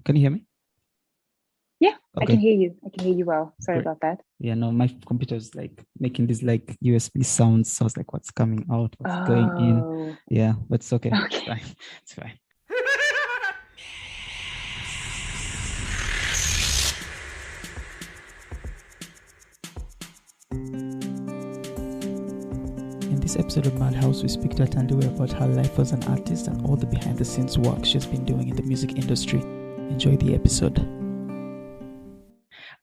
can you hear me? Yeah, I can Okay, hear you. I can hear you well. Sorry great. about that. Yeah, no, my computer is like making these like USB sounds. So I was like, what's coming out? What's going in? Oh, Yeah, but it's okay. It's okay. fine. It's fine. In this episode of Madhouse, we speak to Atandiwe about her life as an artist and all the behind-the-scenes work she's been doing in the music industry. Enjoy the episode.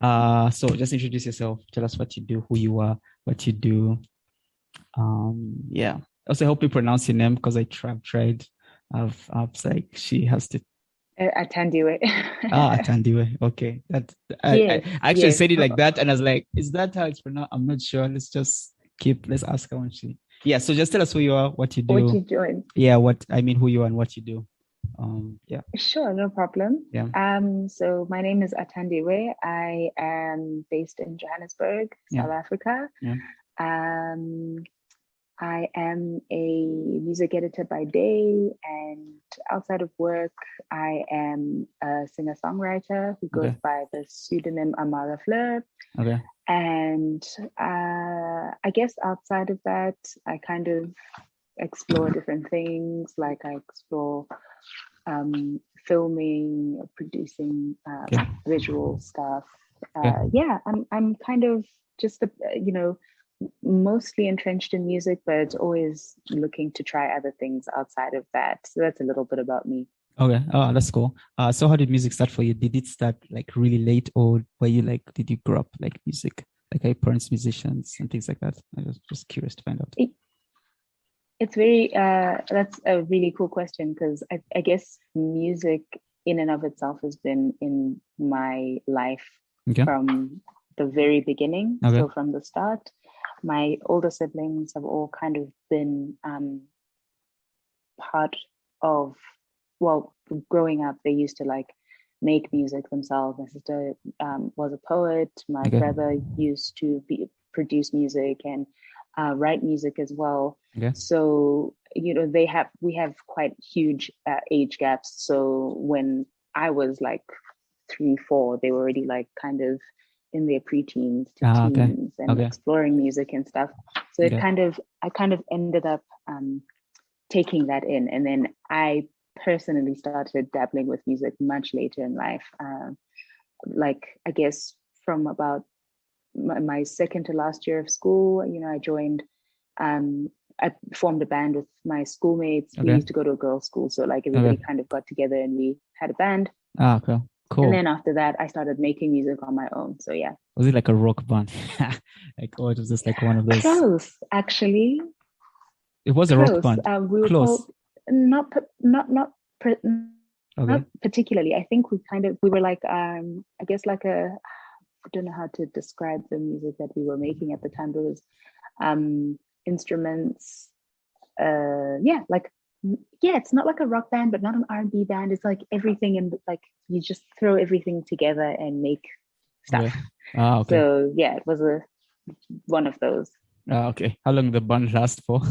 So just introduce yourself. Tell us what you do, who you are, what you do. Yeah. Also help me pronounce your name because I've tried. I've like she has to. I can do it. Atandiwe. Okay. That Yes, I actually yes. said it like that, and I was like, is that how it's pronounced? I'm not sure. Let's ask her when she. Yeah. So just tell us who you are, what you What you do. doing? Yeah. Who you are and what you do. Yeah. Sure, no problem. Yeah. So my name is Atandiwe. I am based in Johannesburg, Yeah. South Africa. Yeah. Um, I am a music editor by day, and outside of work, I am a singer-songwriter who goes by the pseudonym Amarafluer. Okay. And I guess outside of that, I kind of explore different things. Like I explore filming, producing visual stuff. Yeah, I'm kind of just mostly entrenched in music, but always looking to try other things outside of that. So that's a little bit about me. Okay. Oh, that's cool. So how did music start for you? Did it start like really late, or did you grow up like music? Like your parents musicians and things like that? I was just curious to find out. It's very, that's a really cool question, because I guess music in and of itself has been in my life from the very beginning. Okay. So from the start, my older siblings have all kind of been part of, well, growing up, they used to like make music themselves. My sister was a poet. My brother used to produce music and write music as well. Okay. So, we have quite huge age gaps. So when I was like 3, 4, they were already like kind of in their preteens to teens and exploring music and stuff. So I kind of ended up taking that in. And then I personally started dabbling with music much later in life. Like I guess from about my second to last year of school, I joined, I formed a band with my schoolmates. We used to go to a girls' school. So like everybody kind of got together and we had a band. Okay. Cool. And then after that, I started making music on my own. So yeah. Was it like a rock band? Like, or it was just like one of those? Close, actually. It was a rock band. We were close. Not particularly. I think we were like, I guess like I don't know how to describe the music that we were making at the time. There was instruments. It's not like a rock band, but not an R&B band. It's like everything, and like you just throw everything together and make stuff. Okay. So yeah, it was one of those. Okay. How long did the band last for?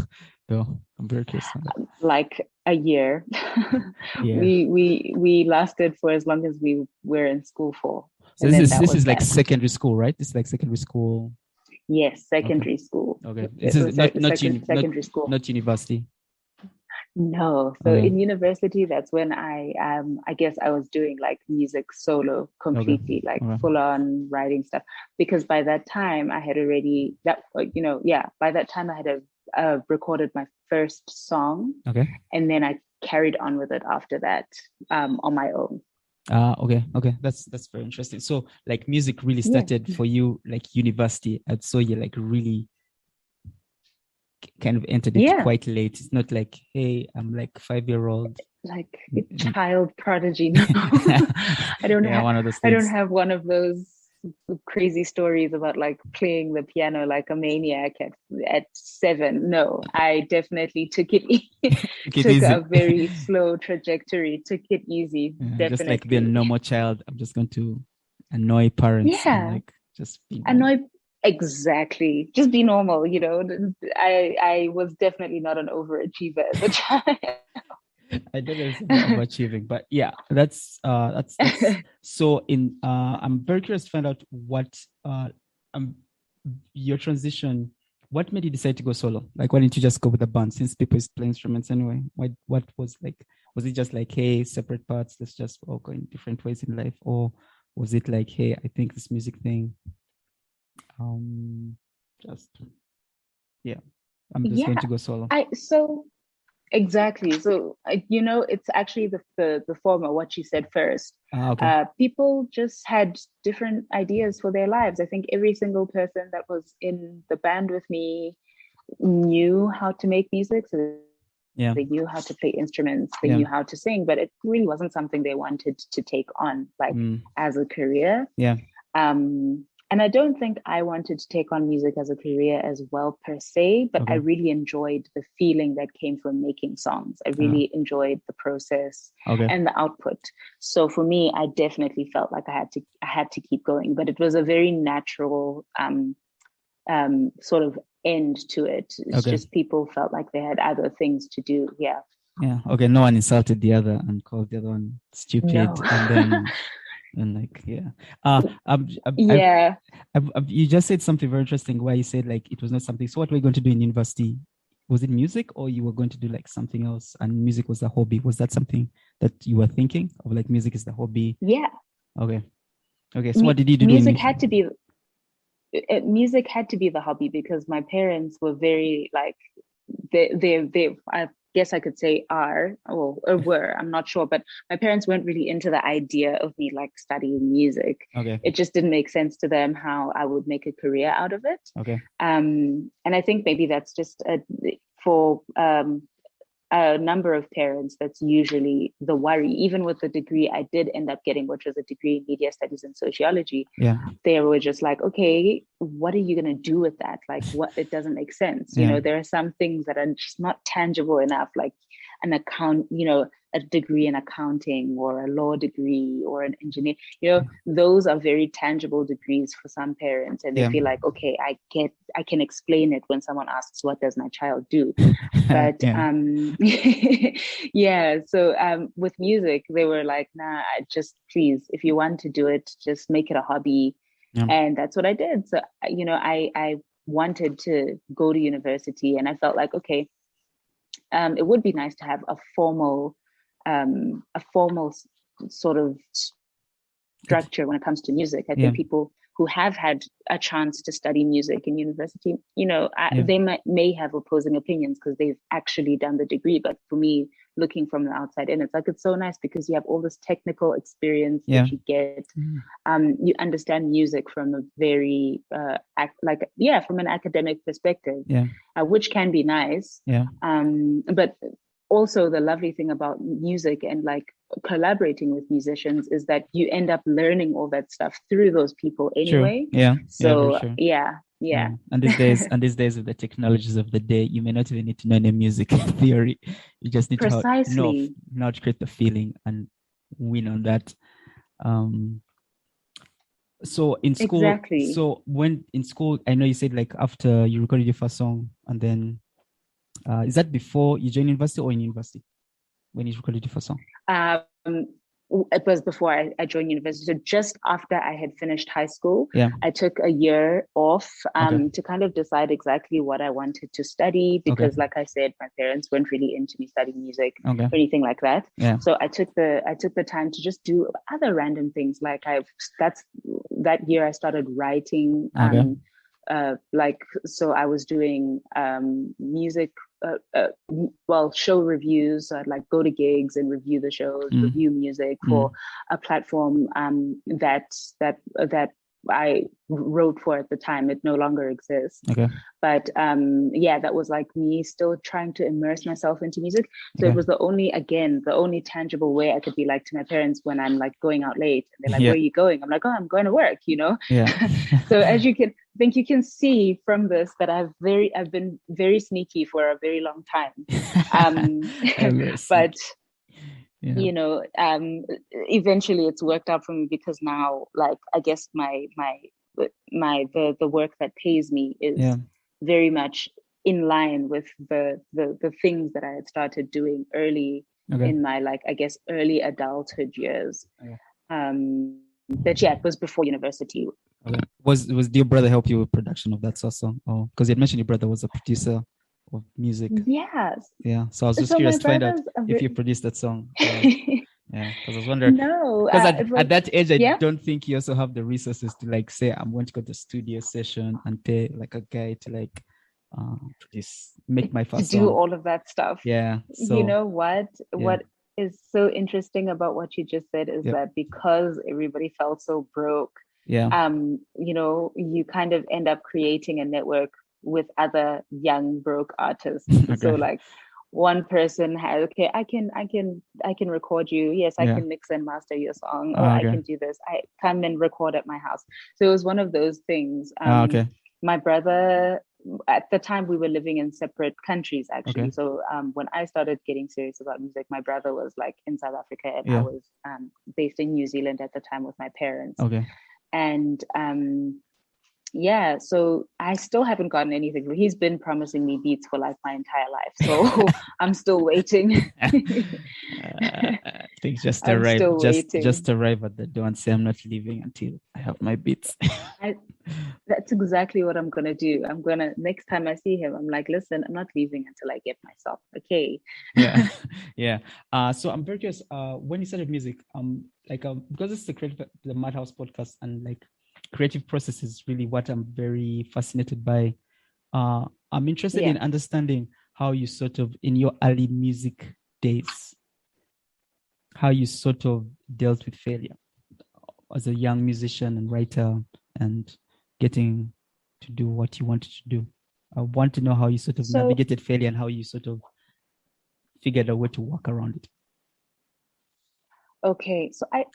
Though I'm very curious. Like a year. Yeah. We lasted for as long as we were in school for. So this is like secondary school, right? This is like secondary school. Yes, secondary school. Okay. This is secondary school. Not university. No. So in university, that's when I guess I was doing like music solo completely, like full on writing stuff. Because by that time I had already by that time I had recorded my first song. Okay. And then I carried on with it after that on my own. Okay. That's very interesting. So like music really started for you like university, and so you like really kind of entered it quite late. It's not like, hey, I'm like 5-year-old, like child prodigy. No. I don't have one of those things. I don't have one of those crazy stories about like playing the piano like a maniac at 7. No, I definitely took it a very slow trajectory, took it easy. Definitely. Just like be a normal child. I'm just going to annoy parents. Yeah. Like just be annoy. Exactly. Just be normal, I was definitely not an overachiever at the time. I don't know about achieving, but yeah, that's so I'm very curious to find out what your transition, what made you decide to go solo? Like, why didn't you just go with a band since people is play instruments anyway? What was like, was it just like, hey, separate parts, let's just all go in different ways in life? Or was it like, hey, I think this music thing, just, yeah, I'm just going to go solo. Exactly. So, it's actually the former, what you said first. Okay. People just had different ideas for their lives. I think every single person that was in the band with me knew how to make music. So they knew how to play instruments, they knew how to sing, but it really wasn't something they wanted to take on, like, as a career. And I don't think I wanted to take on music as a career as well per se, but I really enjoyed the feeling that came from making songs. I really enjoyed the process and the output. So for me, I definitely felt like I had to keep going, but it was a very natural sort of end to it. It's just people felt like they had other things to do. Yeah. Okay. No one insulted the other and called the other one stupid. No. And then and like, you just said something very interesting where you said like it was not something. So what were you going to do in university? Was it music, or you were going to do like something else and music was the hobby? Was that something that you were thinking of, like music is the hobby? Yeah. Okay. So what did you do? Music had to be the hobby because my parents were very like they I guess I could say or were, I'm not sure, but my parents weren't really into the idea of me like studying music. It just didn't make sense to them how I would make a career out of it. And I think maybe that's just for a number of parents, that's usually the worry. Even with the degree I did end up getting, which was a degree in media studies and sociology, they were just like, okay, what are you going to do with that? Like, what, it doesn't make sense. You know, there are some things that are just not tangible enough, like an account, a degree in accounting or a law degree or an engineer, those are very tangible degrees for some parents. And they feel like, okay, I can explain it when someone asks, what does my child do? But so with music, they were like, nah, just please, if you want to do it, just make it a hobby. And that's what I did. So, I wanted to go to university, and I felt like, okay, it would be nice to have a formal sort of structure when it comes to music. I think people who have had a chance to study music in university, they may have opposing opinions because they've actually done the degree. But for me, looking from the outside in, it's like, it's so nice because you have all this technical experience that you get. You understand music from a very from an academic perspective, which can be nice. But also the lovely thing about music and like collaborating with musicians is that you end up learning all that stuff through those people anyway. So And these days with the technologies of the day, you may not even need to know any music theory. You just need to know to create the feeling and win on that. So in school, I know you said like after you recorded your first song, and then is that before you joined university or in university when you recorded your first song? It was before I joined university. So just after I had finished high school, I took a year off to kind of decide exactly what I wanted to study, because like I said, my parents weren't really into me studying music or anything like that. So I took the time to just do other random things. Like that year I started writing. So I was doing music, show reviews. So I'd like go to gigs and review the shows, review music for a platform that I wrote for at the time. It no longer exists. But that was like me still trying to immerse myself into music. So it was the only tangible way I could be like to my parents when I'm like going out late. And they're like, where are you going? I'm like, oh, I'm going to work, So as you can see from this that I've been very sneaky for a very long time. But eventually it's worked out for me, because now, like, I guess the work that pays me is very much in line with the things that I had started doing early in my like, I guess, early adulthood years. Okay. But yeah, it was before university. Okay. Was your brother help you with production of that song? Oh, because you had mentioned your brother was a producer of music. Yes. Yeah. So I was just curious to find out if you produced that song. Yeah, because I was wondering. No, because at that age, I don't think you also have the resources to like say I'm going to go to studio session and pay like a guy to like produce, make my first to do song. all of that stuff. Yeah. So, you know what? Yeah. What is so interesting about what you just said is that because everybody felt so broke, you know, you kind of end up creating a network with other young broke artists. Okay. So like one person has, okay, I can record you. Yes, I can mix and master your song. Or I can do this. I come and record at my house. So it was one of those things. My brother, at the time we were living in separate countries actually. Okay. So when I started getting serious about music, my brother was like in South Africa and I was based in New Zealand at the time with my parents. Okay. And so I still haven't gotten anything. He's been promising me beats for like my entire life, so I'm still waiting. I think just arrive at the door and say I'm not leaving until I have my beats. That's exactly what I'm gonna do. Next time I see him, I'm like, listen, I'm not leaving until I get myself. Okay. Yeah. So I'm very curious. When you started music, because it's the Madhouse Podcast, and like creative process is really what I'm very fascinated by. I'm interested in understanding how you sort of, in your early music days, how you sort of dealt with failure as a young musician and writer and getting to do what you wanted to do. I want to know how you sort of navigated failure and how you sort of figured a way to work around it. Okay, so I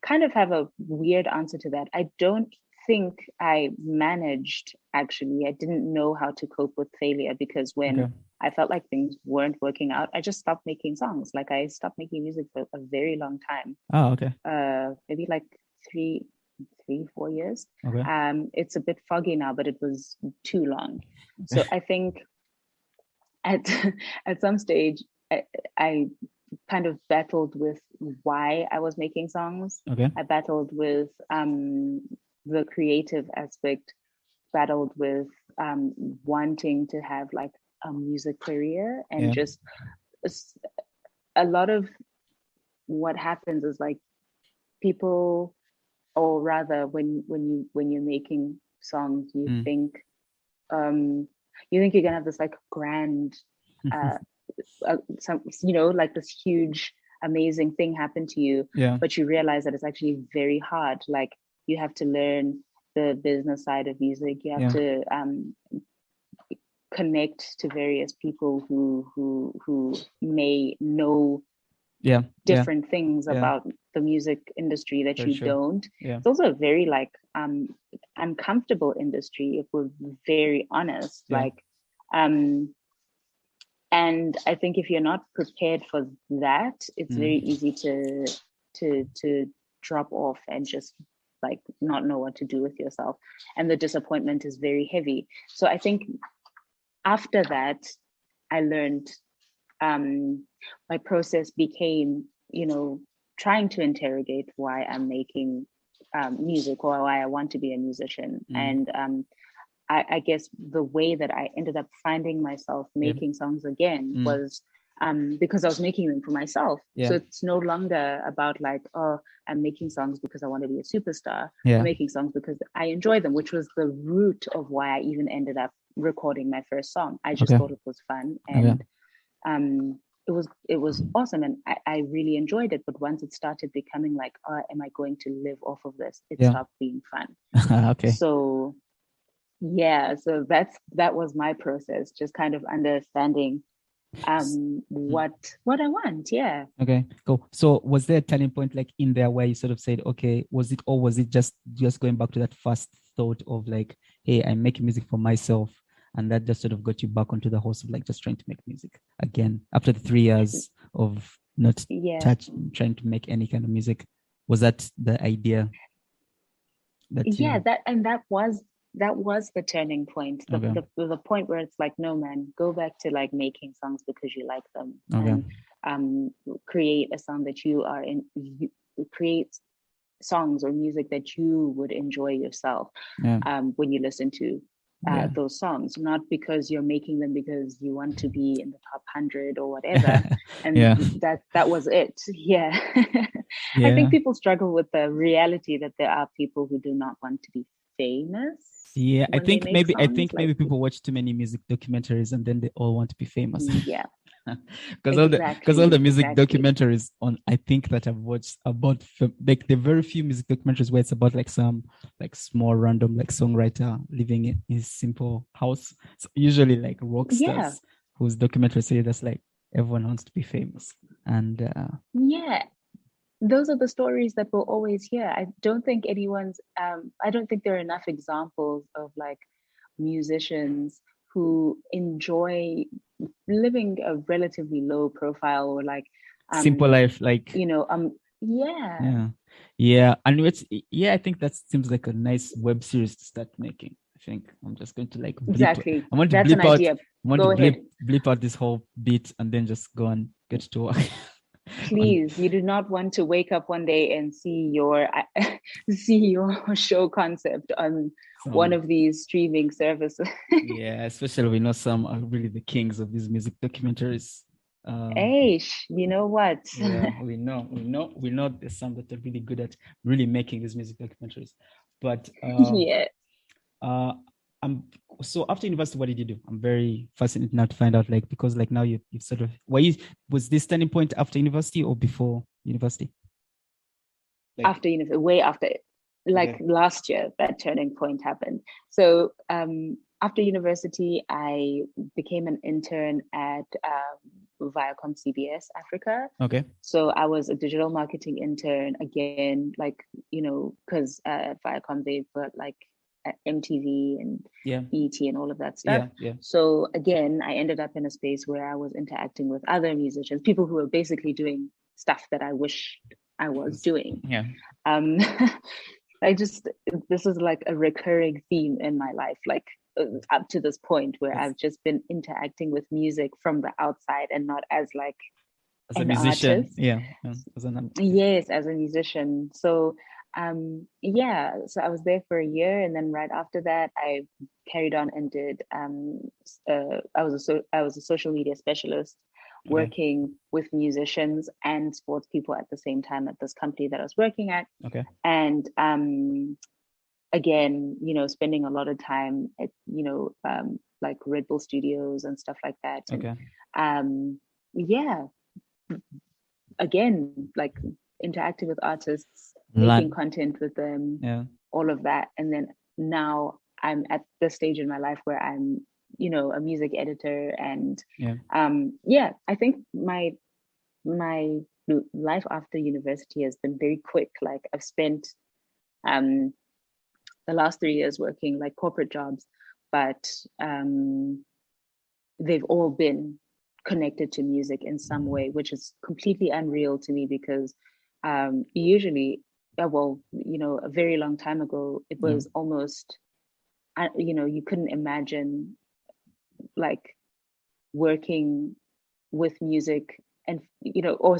kind of have a weird answer to that. I don't think I managed, actually. I didn't know how to cope with failure because when I felt like things weren't working out, I just stopped making songs. Like I stopped making music for a very long time. Oh, okay. Maybe like 3-4 years. Okay. It's a bit foggy now, but it was too long. So I think at some stage, I kind of battled with why I was making songs. Okay. I battled with the creative aspect, battled with wanting to have like a music career, and just a lot of what happens is like people, or rather when you're making songs, you think you're gonna have this like grand like this huge amazing thing happen to you, but you realize that it's actually very hard. Like you have to learn the business side of music. You have to connect to various people who may know different things about the music industry that you don't. It's also a very like uncomfortable industry, if we're very honest. Like and I think if you're not prepared for that, it's very easy to drop off and just like not know what to do with yourself. And the disappointment is very heavy. So I think after that, I learned my process became, trying to interrogate why I'm making music or why I want to be a musician. And I guess the way that I ended up finding myself making songs again was because I was making them for myself. So it's no longer about like, oh, I'm making songs because I want to be a superstar. I'm making songs because I enjoy them, which was the root of why I even ended up recording my first song. I just thought it was fun, and it was awesome, and I really enjoyed it. But once it started becoming like, oh, am I going to live off of this? It stopped being fun. So that was my process, just kind of understanding what I want. Okay, cool. So was there a turning point like in there where you sort of said, okay, was it just going back to that first thought of like, hey, I'm making music for myself, and that just sort of got you back onto the horse of like just trying to make music again after the 3 years of not trying to make any kind of music? Was that the idea? That was the turning point, the point where it's like, no man, go back to like making songs because you like them. And create a song that you create songs or music that you would enjoy yourself when you listen to those songs, not because you're making them because you want to be in the top 100 or whatever. And that was it. I think people struggle with the reality that there are people who do not want to be famous. I think maybe people watch too many music documentaries and then they all want to be famous. Because all the music documentaries on, I think that I've watched about like the very few music documentaries where it's about like some like small random like songwriter living in his simple house. It's usually like rock stars whose documentaries say that's like everyone wants to be famous. And those are the stories that we'll always hear. I don't think there are enough examples of like musicians who enjoy living a relatively low profile or like simple life, like and it's I think that seems like a nice web series to start making. I think I'm just going to like bleep. I want to bleep out. I want to bleep out this whole bit and then just go and get to work. Please, you do not want to wake up one day and see your show concept on one of these streaming services. Especially we know some are really the kings of these music documentaries. You know what? we know there's some that are really good at really making these music documentaries. But so after university, what did you do? I'm very fascinated now to find out, like, because like now you've sort of, was this turning point after university or before university? Like, after university, way after it. Last year, that turning point happened. So after university, I became an intern at Viacom CBS Africa. Okay. So I was a digital marketing intern again, like, because at Viacom they've got like MTV and BET and all of that stuff. So again, I ended up in a space where I was interacting with other musicians, people who were basically doing stuff that I wish I was doing. This is like a recurring theme in my life, like up to this point where I've just been interacting with music from the outside and not as like as a musician artist. Yes, as a musician. So so I was there for a year, and then right after that I carried on and did I was a social media specialist working with musicians and sports people at the same time at this company that I was working at. And again, spending a lot of time at like Red Bull Studios and stuff like that. Again, like interacting with artists, making content with them, all of that. And then now I'm at this stage in my life where I'm, a music editor. And I think my life after university has been very quick. Like I've spent the last 3 years working like corporate jobs, but they've all been connected to music in some way, which is completely unreal to me because usually, a very long time ago, it was almost, you couldn't imagine like working with music and, or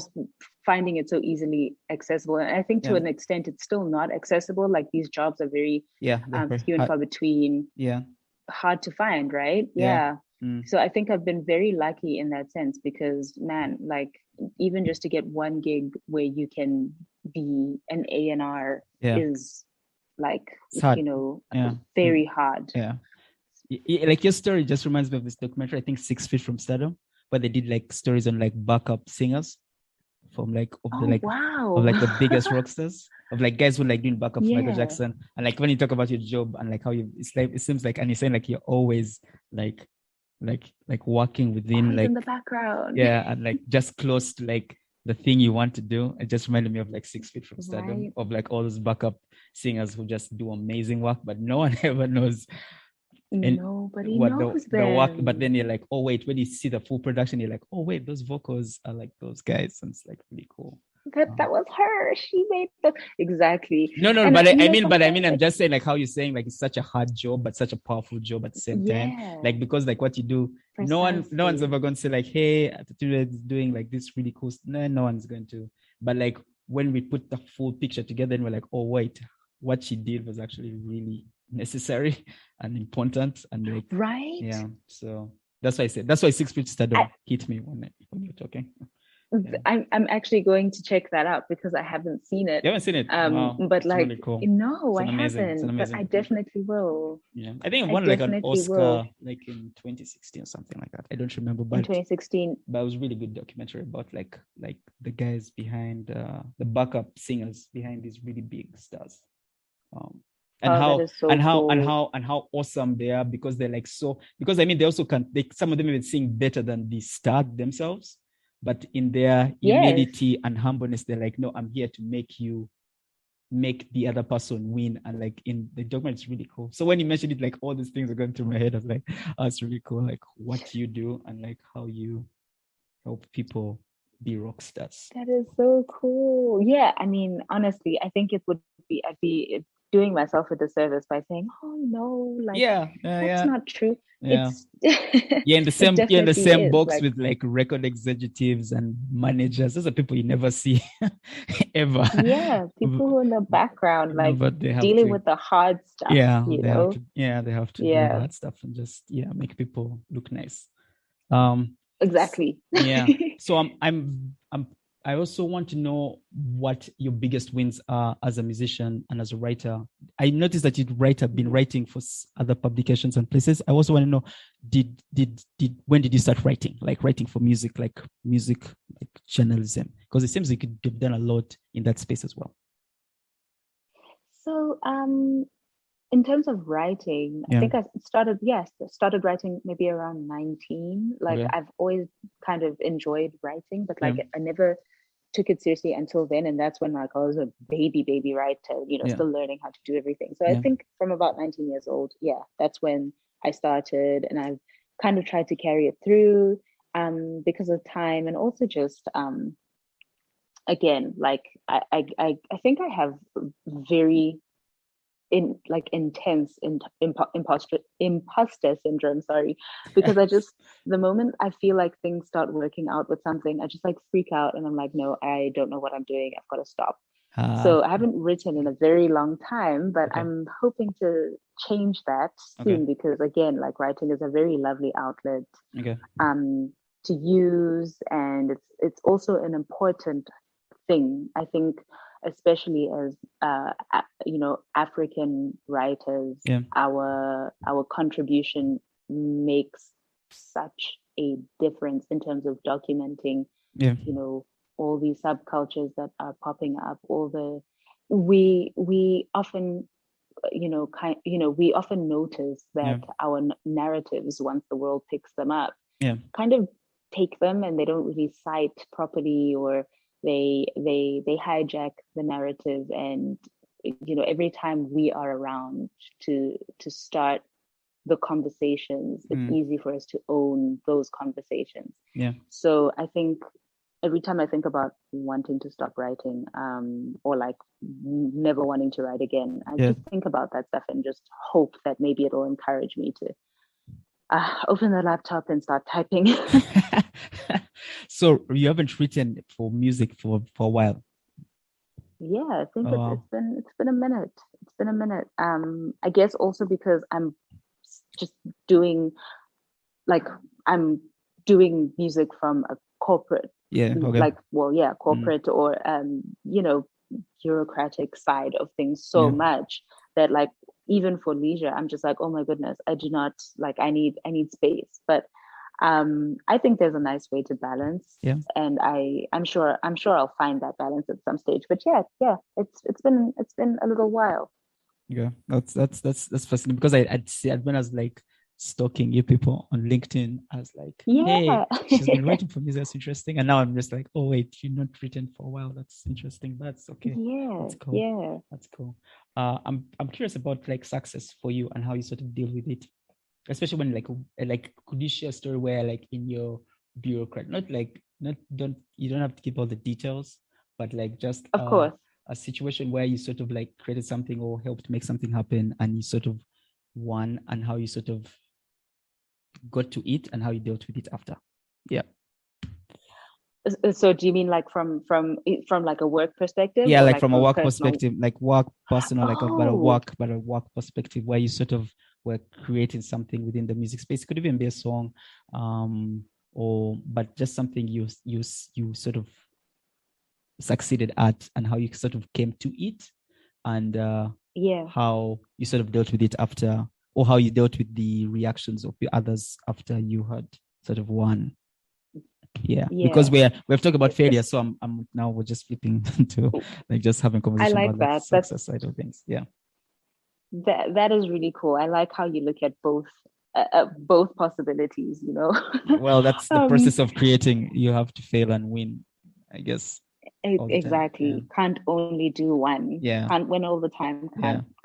finding it so easily accessible. And I think to an extent, it's still not accessible. Like these jobs are very few and far between, hard to find, right? So I think I've been very lucky in that sense because, man, like even just to get one gig where you can be an A&R is like, very hard. Like your story just reminds me of this documentary, I think 6 Feet from Stardom, where they did like stories on like backup singers from like of the biggest rock stars, of like guys who like doing backup for Michael Jackson. And like when you talk about your job and like how it's like, it seems like, and you're saying like you're always like working within always like in the background, and like just close to like the thing you want to do. It just reminded me of like 6 Feet from Stardom, of like all those backup singers who just do amazing work, but no one ever knows. Nobody knows the work. But then you're like, oh wait, when you see the full production, you're like, oh wait, those vocals are like those guys, and it's like really cool. that was her. She made the exactly. No, and but I mean, I'm just saying, like how you're saying, like it's such a hard job, but such a powerful job at the same time. Like because like what you do, precisely. No one's ever going to say like, hey, Attitude is doing like this really cool. No one's going to. But like when we put the full picture together, and we're like, oh wait, what she did was actually really necessary and important, and like right. Yeah. So that's why I said 6 feet stardom hit me when you're talking. Yeah. I'm actually going to check that out because I haven't seen it. You haven't seen it? Wow. But like, really cool. No, I haven't. But I definitely will. Yeah, I think it won like an Oscar like in 2016 or something like that. I don't remember. But in 2016, but it was a really good documentary about like the guys behind the backup singers behind these really big stars. And how awesome they are because they're like because I mean they also some of them even sing better than the star themselves. But in their humility and humbleness, they're like, no, I'm here to make the other person win. And like in the document, it's really cool. So when you mentioned it, like all these things are going through my head. I was like, oh, it's really cool. Like what you do and like how you help people be rock stars. That is so cool. Yeah. I mean, honestly, I think I'd be doing myself a disservice by saying, oh no, like that's not true. Yeah. In the same box like, with like record executives and managers. Those are people you never see ever. Yeah, people who are in the background, like dealing with the hard stuff. Yeah, they have to do the hard stuff and just make people look nice. Exactly. Yeah. So I also want to know what your biggest wins are as a musician and as a writer. I noticed that you've been writing for other publications and places. I also want to know, when did you start writing? Like writing for music like journalism? Because it seems like you've done a lot in that space as well. So, in terms of writing, I think I started writing maybe around 19. Like I've always kind of enjoyed writing, but like I never took it seriously until then. And that's when like I was a baby writer, still learning how to do everything. So I think from about 19 years old, that's when I started, and I've kind of tried to carry it through because of time, and also just again, like I think I have very intense imposter syndrome, because I just, the moment I feel like things start working out with something, I just like freak out and I'm like, no, I don't know what I'm doing, I've got to stop. So I haven't written in a very long time, but I'm hoping to change that soon, because again, like writing is a very lovely outlet to use, and it's also an important thing, I think, especially as African writers. Our contribution makes such a difference in terms of documenting all these subcultures that are popping up, we often we often notice that our narratives, once the world picks them up, kind of take them and they don't really cite properly, or they hijack the narrative. And every time we are around to start the conversations, it's easy for us to own those conversations. So I think every time I think about wanting to stop writing, or like never wanting to write again, I just think about that stuff and just hope that maybe it'll encourage me to open the laptop and start typing. So you haven't written for music for a while? Yeah, I think it's been a minute. It's been a minute. I guess also because I'm just doing music from a corporate, corporate or bureaucratic side of things so much that like even for leisure, I'm just like, oh my goodness, I do not like, I need space. But I think there's a nice way to balance, and I'm sure I'll find that balance at some stage. But it's been a little while. Yeah, that's fascinating, because I'd see when I was like stalking you people on LinkedIn, I was like, hey, she's been writing for me, that's interesting. And now I'm just like, oh wait, you've not written for a while, that's interesting. That's okay. That's cool. That's cool. I'm curious about like success for you and how you sort of deal with it, especially when like could you share a story where like in your bureaucrat, you don't have to give all the details, but like just of course, a situation where you sort of like created something or helped make something happen and you sort of won, and how you sort of got to it and how you dealt with it after. Yeah. So do you mean like from like a work perspective? Yeah, or like from a work personal... perspective, like work personal, like but a Oh, work perspective where you sort of were creating something within the music space. It could even be a song, or but just something you sort of succeeded at, and how you sort of came to it, and yeah. how you sort of dealt with it after, or how you dealt with the reactions of the others after you had sort of won. Yeah, because we've talked about failure, so I'm now we're just flipping to like just having conversation like about the success side of things. Yeah, that is really cool. I like how you look at both possibilities, you know. Well, that's the process of creating. You have to fail and win, I guess. Exactly. Yeah. Can't only do one. Yeah. Can't win all the time.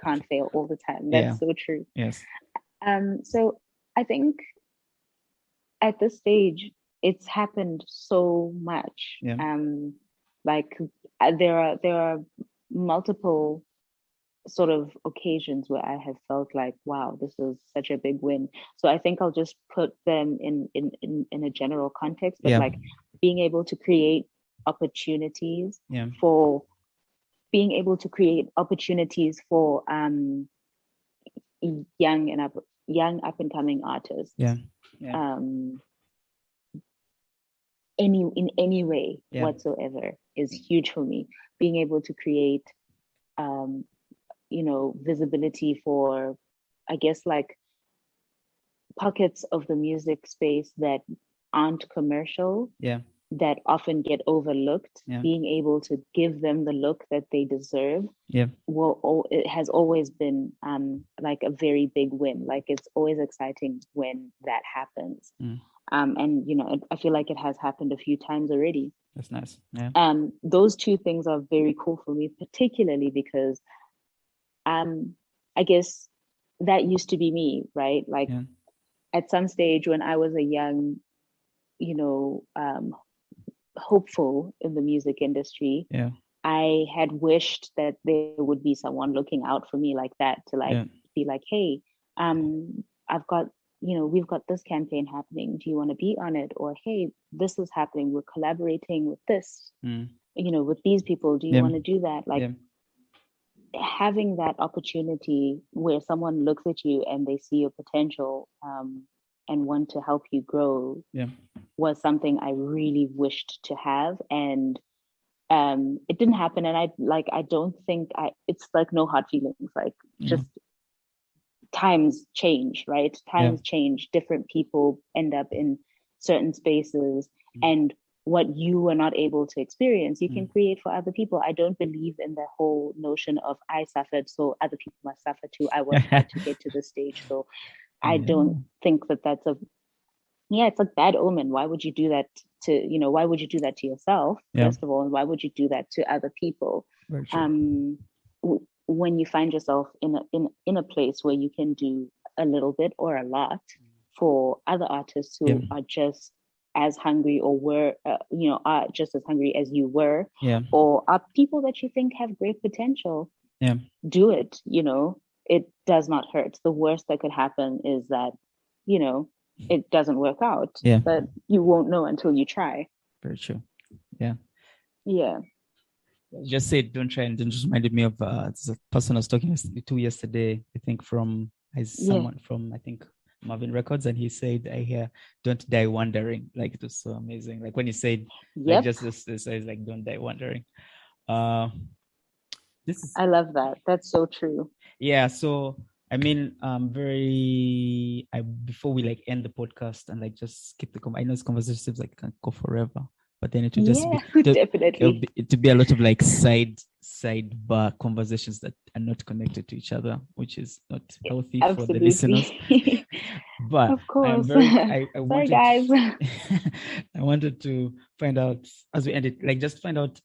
Can't fail all the time. That's so true. Yes. So I think at this stage it's happened so much. Yeah. Like there are multiple sort of occasions where I have felt like, wow, this is such a big win. So I think I'll just put them in a general context, but like being able to create opportunities for young up and coming artists. In any way whatsoever is huge for me. Being able to create visibility for, I guess, like pockets of the music space that aren't commercial, that often get overlooked. Being able to give them the look that they deserve, it has always been like a very big win. Like it's always exciting when that happens. And I feel like it has happened a few times already. That's nice. Those two things are very cool for me, particularly because I guess that used to be me, right? Like at some stage when I was a young, hopeful in the music industry, I had wished that there would be someone looking out for me like that, to like be like, hey, I've got, we've got this campaign happening. Do you want to be on it? Or, hey, this is happening. We're collaborating with this, with these people. Do you want to do that? Like having that opportunity where someone looks at you and they see your potential and want to help you grow was something I really wished to have. And it didn't happen. And I don't think it's like no hard feelings, like just times change, right? Times change. Different people end up in certain spaces, and what you were not able to experience, you can create for other people. I don't believe in the whole notion of I suffered, so other people must suffer too. I worked hard to get to this stage. So I don't think that that's it's a bad omen. Why would you do that why would you do that to yourself, first of all? And why would you do that to other people? When you find yourself in a place where you can do a little bit or a lot for other artists who are just as hungry or are just as hungry as you were, or are people that you think have great potential, do it. It does not hurt. The worst that could happen is that it doesn't work out, but you won't know until you try. Very true. Just said don't try, and then just reminded me of the person I was talking to yesterday, I think someone from I think Marvin Records, and he said, I hear don't die wondering. Like it was so amazing. Like when he said like just this is like don't die wondering. I love that. That's so true. So I mean, before we like end the podcast and like just keep I know this conversation like can go forever, but then it will just be definitely to be a lot of like sidebar conversations that are not connected to each other, which is not healthy for the listeners. But of course, I sorry guys. I wanted to find out as we end it, like just find out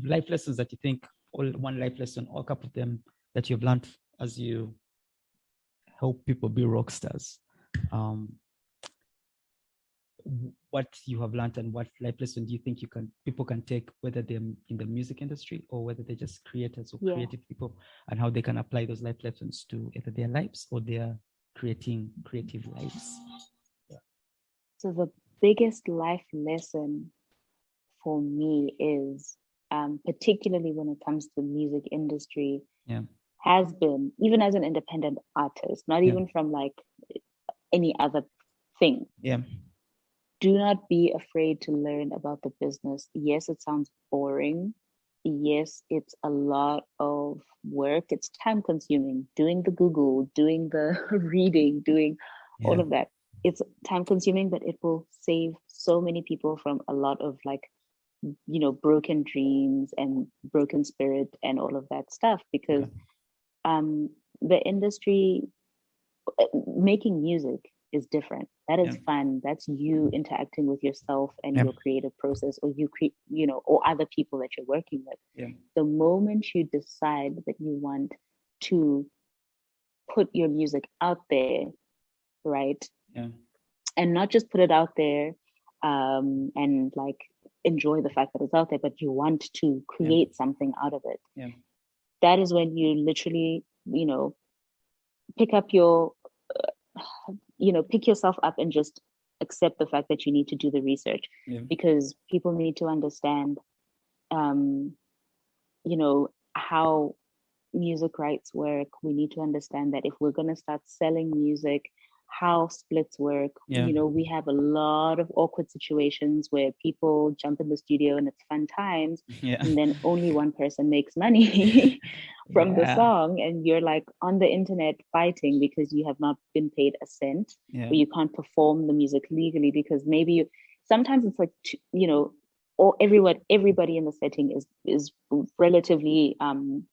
life lessons that you think, or one life lesson or a couple of them that you've learned as you help people be rock stars. what you have learned and what life lesson do you think people can take, whether they're in the music industry or whether they're just creators or creative people, and how they can apply those life lessons to either their lives or their creating creative lives? So the biggest life lesson for me is, particularly when it comes to the music industry, has been, even as an independent artist, not even from like any other thing. Do not be afraid to learn about the business. Yes, it sounds boring. Yes, it's a lot of work. It's time consuming, doing the Google, doing the reading, doing all of that. It's time consuming, but it will save so many people from a lot of like, you know, broken dreams and broken spirit and all of that stuff, because the industry, making music is different. That is fun. That's you interacting with yourself and your creative process, or you create, you know, or other people that you're working with. The moment you decide that you want to put your music out there, right? And not just put it out there and like enjoy the fact that it's out there, but you want to create something out of it. That is when you literally, you know, pick up your pick yourself up and just accept the fact that you need to do the research, because people need to understand how music rights work. We need to understand that if we're going to start selling music, how splits work. You know, we have a lot of awkward situations where people jump in the studio and it's fun times, and then only one person makes money from the song, and you're like on the internet fighting because you have not been paid a cent, or you can't perform the music legally because maybe sometimes it's like, you know, or everybody in the setting is relatively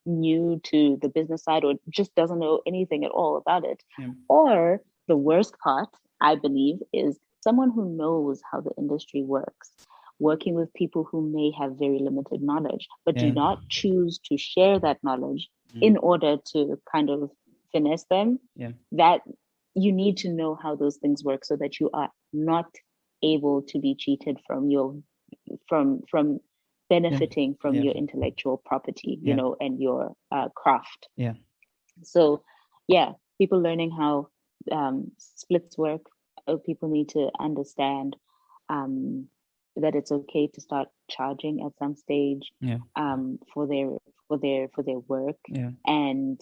new to the business side, or just doesn't know anything at all about it. Or the worst part, I believe, is someone who knows how the industry works, working with people who may have very limited knowledge, but do not choose to share that knowledge in order to kind of finesse them. That you need to know how those things work so that you are not able to be cheated from benefiting from your intellectual property, you know, and your craft. So people learning how splits work. People need to understand that it's okay to start charging at some stage for their work, and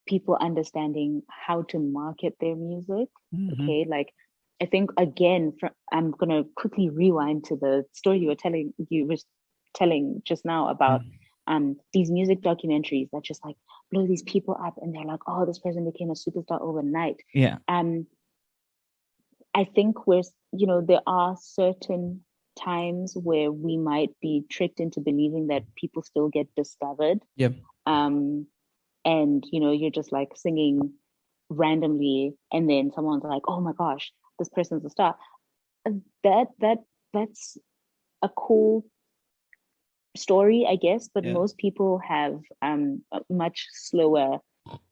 people understanding how to market their music. Okay, like I think again, I'm gonna quickly rewind to the story you were telling just now about these music documentaries that just like blow these people up, and they're like, oh, this person became a superstar overnight. I think there are certain times where we might be tricked into believing that people still get discovered. And you're just like singing randomly, and then someone's like, oh my gosh, this person's a star. That's a cool story, I guess, but most people have much slower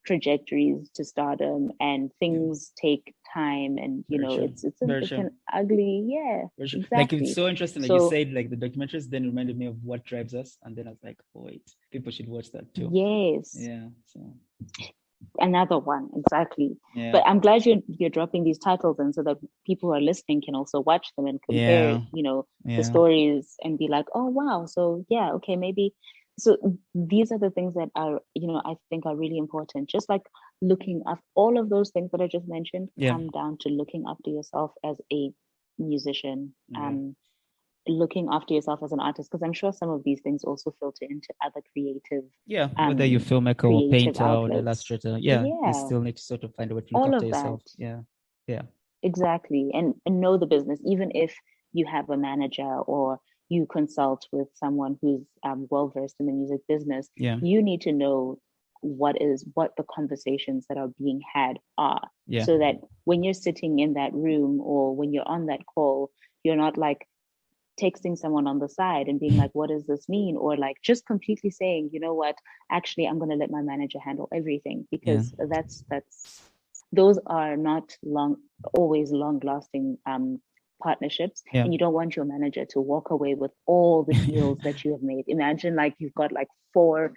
trajectories to stardom, and things take time, and it's an ugly exactly. Like, it's so interesting that you said like the documentaries then reminded me of What Drives Us, and then I was like, oh wait, people should watch that too. Another one, exactly. But I'm glad you're dropping these titles, and so that people who are listening can also watch them and compare the stories and be like, oh wow, so okay, maybe. So these are the things that are I think are really important. Just like looking up, all of those things that I just mentioned come down to looking after yourself as a musician, looking after yourself as an artist, because I'm sure some of these things also filter into other creative whether you're filmmaker or painter outlets, or illustrator, you still need to sort of find a way to look after yourself. Exactly. And know the business, even if you have a manager or you consult with someone who's well versed in the music business. You need to know what the conversations that are being had are, so that when you're sitting in that room or when you're on that call, you're not like texting someone on the side and being like, what does this mean? Or like just completely saying, you know what, actually I'm going to let my manager handle everything, because that's those are not always long lasting partnerships. And you don't want your manager to walk away with all the deals that you have made. Imagine like you've got like 4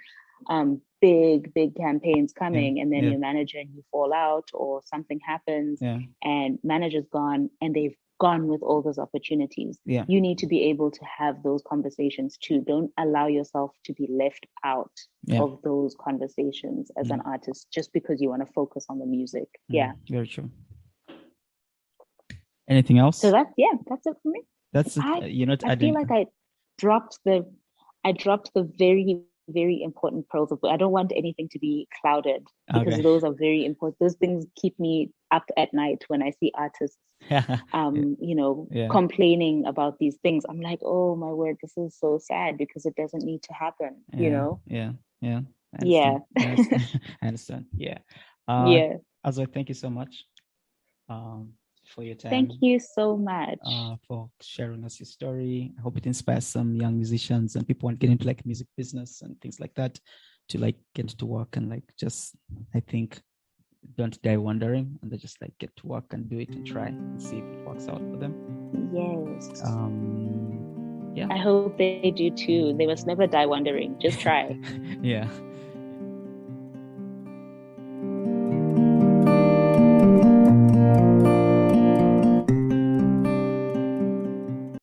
big campaigns coming, and then your manager and you fall out, or something happens, and manager's gone, and they've gone with all those opportunities. You need to be able to have those conversations too. Don't allow yourself to be left out of those conversations as an artist just because you want to focus on the music. Very true. Anything else? So that's it for me. That's it. I feel like I dropped the very, very important pearls of. I don't want anything to be clouded, because those are very important. Those things keep me up at night when I see artists complaining about these things. I'm like, oh my word, this is so sad, because it doesn't need to happen. I understand. Azo, thank you so much for your time. Thank you so much for sharing us your story. I hope it inspires some young musicians and people want to get into like music business and things like that, to like get to work and like just, I think, don't die wondering, and they just like get to work and do it and try and see if it works out for them. Yes. I hope they do too. They must never die wondering. Just try.